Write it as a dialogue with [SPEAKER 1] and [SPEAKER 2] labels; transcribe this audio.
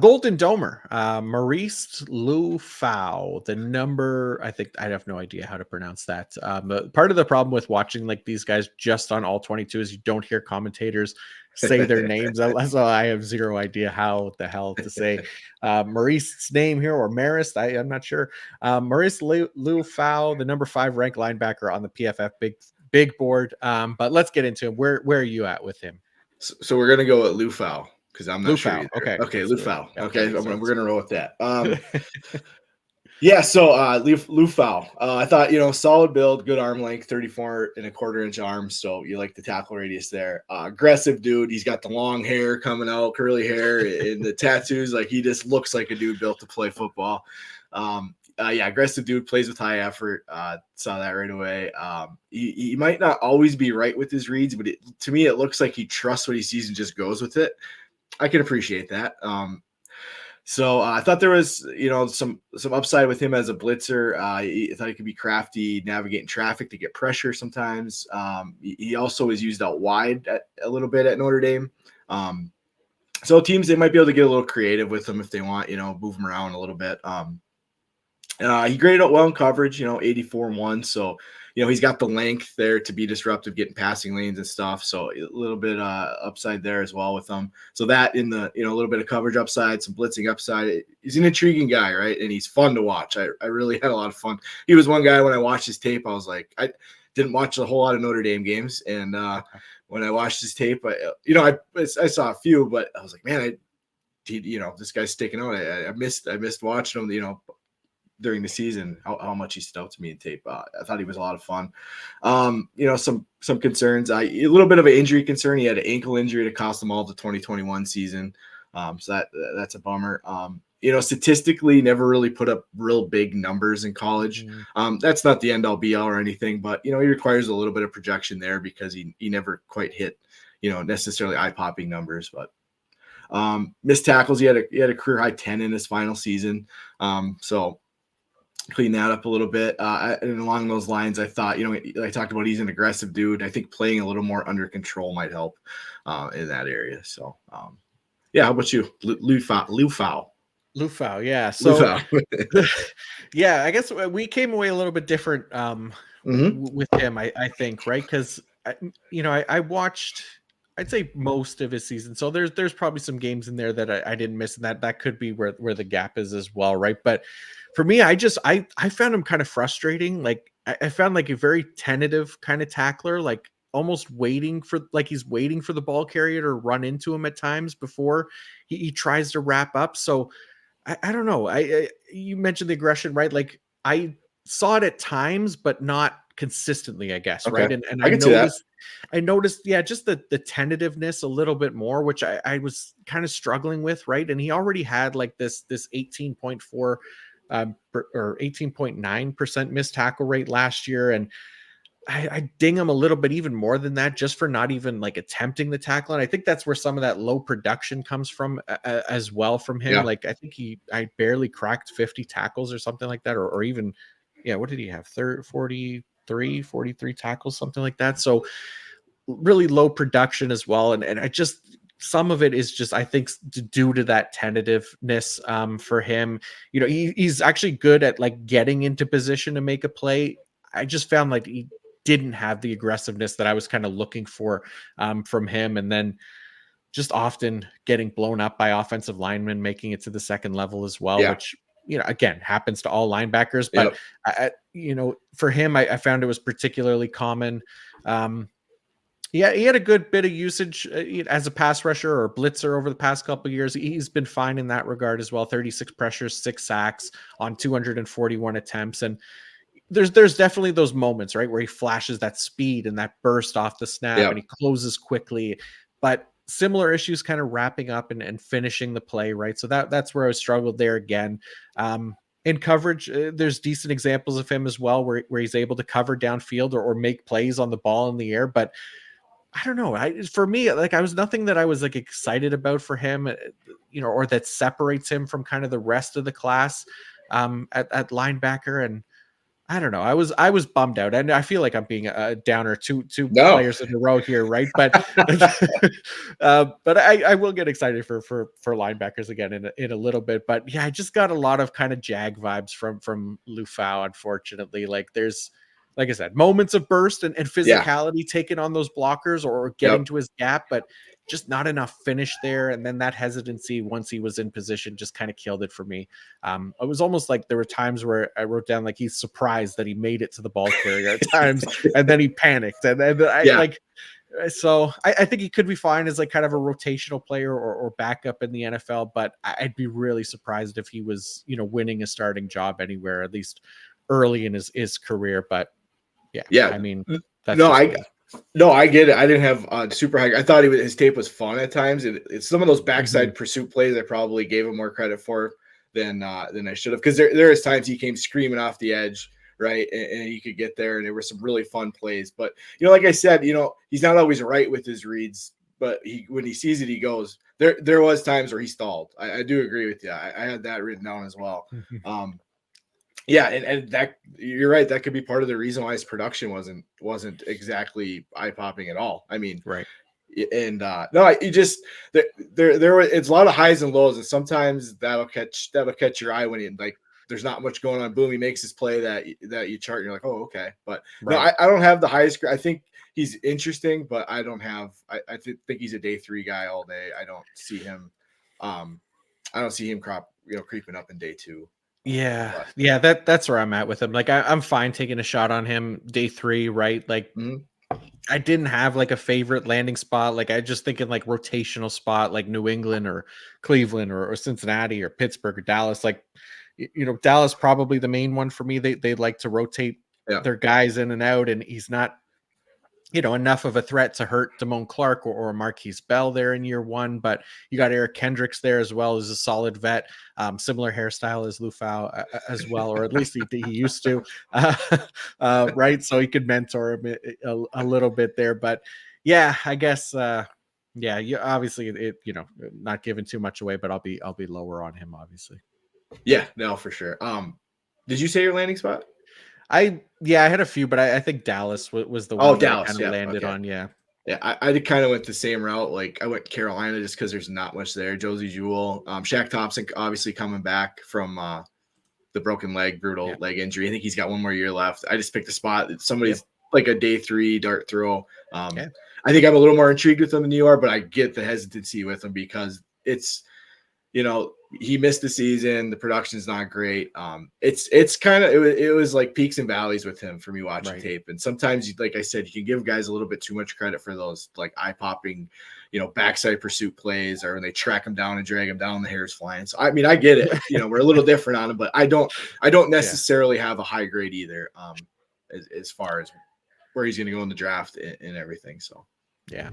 [SPEAKER 1] Golden Domer, Marist Liufau, the number. I think I have no idea how to pronounce that. But part of the problem with watching like these guys just on all 22 is you don't hear commentators say their names. So I have zero idea how the hell to say Marist's name here or Marist. I'm not sure. Marist Liufau, the number 5 ranked linebacker on the PFF big board. But let's get into him. Where are you at with him?
[SPEAKER 2] So we're gonna go with Liufau because I'm not sure
[SPEAKER 1] Liufau.
[SPEAKER 2] either.
[SPEAKER 1] Okay,
[SPEAKER 2] Okay,
[SPEAKER 1] let's do it.
[SPEAKER 2] Liufau. Okay,
[SPEAKER 1] Okay, so
[SPEAKER 2] we're gonna roll with that. Yeah, so Liufau. I thought, solid build, good arm length, 34.25-inch arms. So you like the tackle radius there. Aggressive dude. He's got the long hair coming out, curly hair, and the tattoos. Like he just looks like a dude built to play football. Yeah, aggressive dude, plays with high effort. Saw that right away. He might not always be right with his reads, but to me, it looks like he trusts what he sees and just goes with it. I can appreciate that. So I thought there was, some upside with him as a blitzer. I thought he could be crafty, navigating traffic to get pressure sometimes. He also is used out wide a little bit at Notre Dame. So teams, they might be able to get a little creative with him if they want, move him around a little bit. He graded out well in coverage, 84-1. So, he's got the length there to be disruptive, getting passing lanes and stuff. So a little bit upside there as well with him. So that in the, a little bit of coverage upside, some blitzing upside. He's an intriguing guy, right? And he's fun to watch. I really had a lot of fun. He was one guy when I watched his tape, I was like, I didn't watch a whole lot of Notre Dame games. And when I watched his tape, I saw a few, but I was like, man, this guy's sticking out. I missed watching him, during the season, how much he stood out to me in tape. I thought he was a lot of fun. Some concerns. A little bit of an injury concern. He had an ankle injury to cost him all the 2021 season. So that's a bummer. Statistically, never really put up real big numbers in college. That's not the end all be all or anything, but he requires a little bit of projection there because he never quite hit necessarily eye popping numbers, but. Missed tackles. He had a career high 10 in his final season. So clean that up a little bit. And along those lines, I thought, I talked about he's an aggressive dude. I think playing a little more under control might help in that area. So, yeah, how about you? Liufau,
[SPEAKER 1] yeah. So, yeah, I guess we came away a little bit different with him, I think, right? Because, I watched, I'd say most of his season. So there's probably some games in there that I didn't miss, and that could be where the gap is as well, right? But for me, I found him kind of frustrating. Like I found like a very tentative kind of tackler, like almost waiting for he's waiting for the ball carrier to run into him at times before he tries to wrap up. So I don't know. You mentioned the aggression, right? Like I saw it at times, but not consistently, I guess.
[SPEAKER 2] Okay.
[SPEAKER 1] Right. And
[SPEAKER 2] I can see that.
[SPEAKER 1] I noticed, yeah, just the tentativeness a little bit more, which I was kind of struggling with, right? And he already had like this 18.4 or 18.9% missed tackle rate last year. And I ding him a little bit even more than that just for not even like attempting the tackle. And I think that's where some of that low production comes from as well from him.
[SPEAKER 2] Yeah.
[SPEAKER 1] Like I think I barely cracked 50 tackles or something like that, or even, yeah, what did he have? 43 tackles, something like that. So really low production as well. And I just, some of it is just, I think, due to that tentativeness for him. He's actually good at like getting into position to make a play. I just found like he didn't have the aggressiveness that I was kind of looking for from him. And then just often getting blown up by offensive linemen, making it to the second level as well, which, again, happens to all linebackers. But, for him, I found it was particularly common. Yeah, he had a good bit of usage as a pass rusher or blitzer over the past couple of years. He's been fine in that regard as well. 36 pressures, 6 sacks on 241 attempts. And there's definitely those moments, right, where he flashes that speed and that burst off the snap and he closes quickly. But similar issues kind of wrapping up and finishing the play, right? So that's where I struggled there again. In coverage, there's decent examples of him as well where he's able to cover downfield or make plays on the ball in the air. But I don't know. For me, like I was nothing that I was like excited about for him, or that separates him from kind of the rest of the class at linebacker. And I don't know. I was bummed out, and I feel like I'm being a downer two
[SPEAKER 2] No.
[SPEAKER 1] players in a row here, right? But but I will get excited for linebackers again in a little bit. But yeah, I just got a lot of kind of Jag vibes from Lufau. Unfortunately, like there's like I said, moments of burst and
[SPEAKER 2] Yeah.
[SPEAKER 1] physicality taking on those blockers or getting
[SPEAKER 2] Yep.
[SPEAKER 1] to his gap, but just not enough finish there. And then that hesitancy once he was in position just kind of killed it for me. It was almost like there were times where I wrote down like he's surprised that he made it to the ball carrier at times, and then he panicked, and then I
[SPEAKER 2] Yeah.
[SPEAKER 1] like. So I think he could be fine as like kind of a rotational player or backup in the NFL, but I'd be really surprised if he was winning a starting job anywhere, at least early in his career. But yeah,
[SPEAKER 2] Yeah.
[SPEAKER 1] I mean that's
[SPEAKER 2] No,
[SPEAKER 1] just me.
[SPEAKER 2] no, I get it. I didn't have super high. I thought his tape was fun at times. It's some of those
[SPEAKER 1] Mhm.
[SPEAKER 2] backside pursuit plays I probably gave him more credit for than I should have, because there is times he came screaming off the edge, right, and he could get there, and there were some really fun plays. But like I said, he's not always right with his reads, but when he sees it, he goes. There was times where he stalled. I do agree with you. I had that written down as well.
[SPEAKER 1] Mhm.
[SPEAKER 2] Um, yeah, and that you're right. That could be part of the reason why his production wasn't exactly eye popping at all. I mean,
[SPEAKER 1] Right.
[SPEAKER 2] and no, you just there were it's a lot of highs and lows, and sometimes that'll catch your eye when you like. There's not much going on. Boom, he makes his play that you chart. And you're like, oh, okay. But no,
[SPEAKER 1] Right.
[SPEAKER 2] I don't have the highest. I think he's interesting, but I don't have. I think he's a day 3 guy all day. I don't see him. I don't see him creeping up in day 2.
[SPEAKER 1] Yeah.
[SPEAKER 2] But
[SPEAKER 1] Yeah, that's where I'm at with him. Like I'm fine taking a shot on him day 3, right? Like
[SPEAKER 2] mhm.
[SPEAKER 1] I didn't have like a favorite landing spot. Like I just thinking like rotational spot, like New England or Cleveland or Cincinnati or Pittsburgh or Dallas. Like, Dallas probably the main one for me. They like to rotate
[SPEAKER 2] Yeah.
[SPEAKER 1] their guys in and out, and he's not enough of a threat to hurt Damone Clark or Marquise Bell there in year 1. But you got Eric Kendricks there as well as a solid vet, similar hairstyle as Lufau as well, or at least he used to, right? So he could mentor him a little bit there. But yeah, I guess, yeah, you obviously not giving too much away, but I'll be lower on him, obviously.
[SPEAKER 2] Yeah, no, for sure. Did you say your landing spot?
[SPEAKER 1] I had a few, but I think Dallas was the
[SPEAKER 2] Oh,
[SPEAKER 1] one that I
[SPEAKER 2] Dallas.
[SPEAKER 1] kind of
[SPEAKER 2] Yeah.
[SPEAKER 1] landed
[SPEAKER 2] Okay.
[SPEAKER 1] on. Yeah.
[SPEAKER 2] Yeah, I kind of went the same route. Like I went Carolina just because there's not much there. Josie Jewell, Shaq Thompson, obviously coming back from the broken leg, brutal
[SPEAKER 1] Yeah.
[SPEAKER 2] leg injury. I think he's got 1 more year left. I just picked a spot.
[SPEAKER 1] Yep.
[SPEAKER 2] Somebody's like a day 3 dart throw.
[SPEAKER 1] Yeah.
[SPEAKER 2] I think I'm a little more intrigued with him than you are, but I get the hesitancy with him because it's he missed the season. The production's not great. It's kind of it was like peaks and valleys with him for me watching
[SPEAKER 1] Right.
[SPEAKER 2] tape. And sometimes, like I said, you can give guys a little bit too much credit for those like eye popping, backside pursuit plays, or when they track him down and drag him down, the hair's flying. So I mean, I get it. We're a little different on him, but I don't
[SPEAKER 1] Yeah.
[SPEAKER 2] necessarily have a high grade either. As far as where he's going to go in the draft and everything. So
[SPEAKER 1] Yeah.